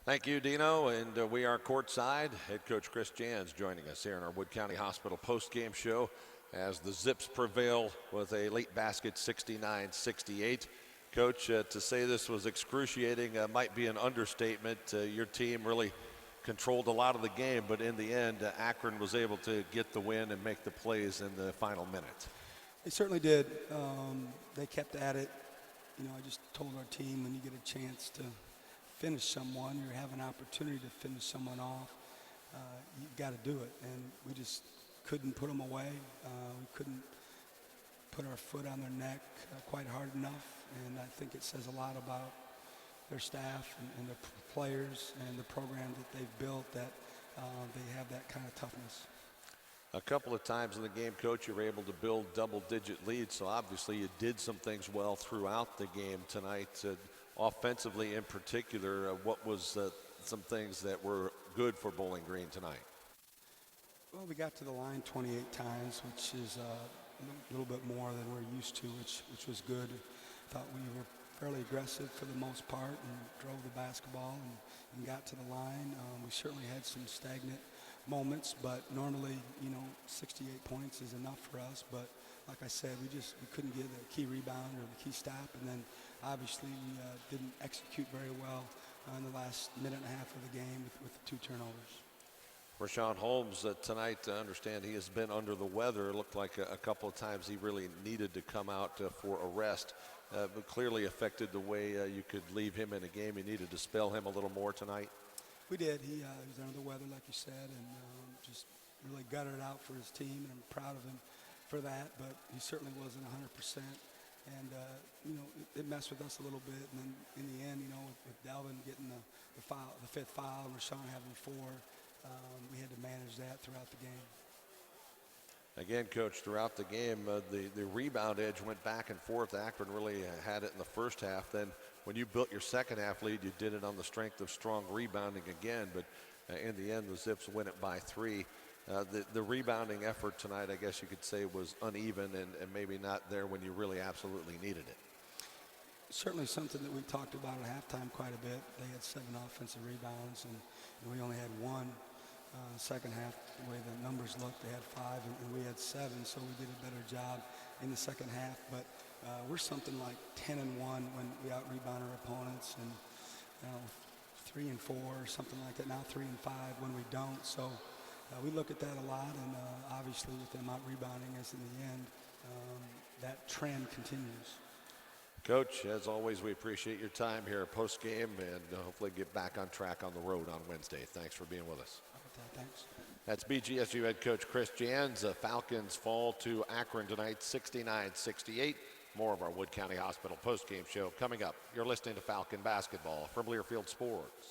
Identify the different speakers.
Speaker 1: Thank you, Dino, and we are courtside. Head coach Chris Jans joining us here in our Wood County Hospital post-game show as the Zips prevail with a late basket 69-68. Coach, to say this was excruciating might be an understatement. Your team really controlled a lot of the game, but in the end, Akron was able to get the win and make the plays in the final minute.
Speaker 2: They certainly did. They kept at it. You know, I just told our team, when you get a chance to finish someone, you have an opportunity to finish someone off, you've got to do it. And we just couldn't put them away. We couldn't put our foot on their neck quite hard enough. And I think it says a lot about their staff and their players and the program that they've built, that they have that kind of toughness.
Speaker 1: A couple of times in the game, Coach, you were able to build double-digit leads, so obviously you did some things well throughout the game tonight. Offensively in particular, what was some things that were good for Bowling Green tonight?
Speaker 2: Well, we got to the line 28 times, which is a little bit more than we're used to, which was good. Thought we were fairly aggressive for the most part and drove the basketball and got to the line. We certainly had some stagnant moments, but normally, 68 points is enough for us. But like I said, we couldn't get the key rebound or the key stop, and then obviously we didn't execute very well in the last minute and a half of the game with the two turnovers.
Speaker 1: Rashawn Holmes tonight, I understand he has been under the weather. It looked like a couple of times he really needed to come out for a rest, but clearly affected the way you could leave him in a game. You needed to spell him a little more tonight.
Speaker 2: We did. He was under the weather, like you said, and just really gutted it out for his team, and I'm proud of him for that. But he certainly wasn't 100%, and it messed with us a little bit. And then in the end, with Delvin getting the fifth foul and Rashawn having four, we had to manage that throughout the game.
Speaker 1: Again, Coach, throughout the game, the rebound edge went back and forth. Akron really had it in the first half. Then when you built your second half lead, you did it on the strength of strong rebounding again. But in the end, the Zips win it by 3. The rebounding effort tonight, I guess you could say, was uneven and maybe not there when you really absolutely needed it.
Speaker 2: Certainly something that we talked about at halftime quite a bit. They had 7 offensive rebounds, and we only had 1. Second half, the way the numbers looked, they had 5 and we had 7, so we did a better job in the second half. But we're something like 10-1 when we out-rebound our opponents, and 3-4 or something like that. Now 3-5 when we don't. So we look at that a lot, and obviously with them out-rebounding us in the end, that trend continues.
Speaker 1: Coach, as always, we appreciate your time here post-game, and hopefully get back on track on the road on Wednesday. Thanks for being with us.
Speaker 2: Thanks.
Speaker 1: That's BGSU head coach Chris Jans. Falcons fall to Akron tonight, 69-68. More of our Wood County Hospital post-game show coming up. You're listening to Falcon Basketball from Learfield Sports.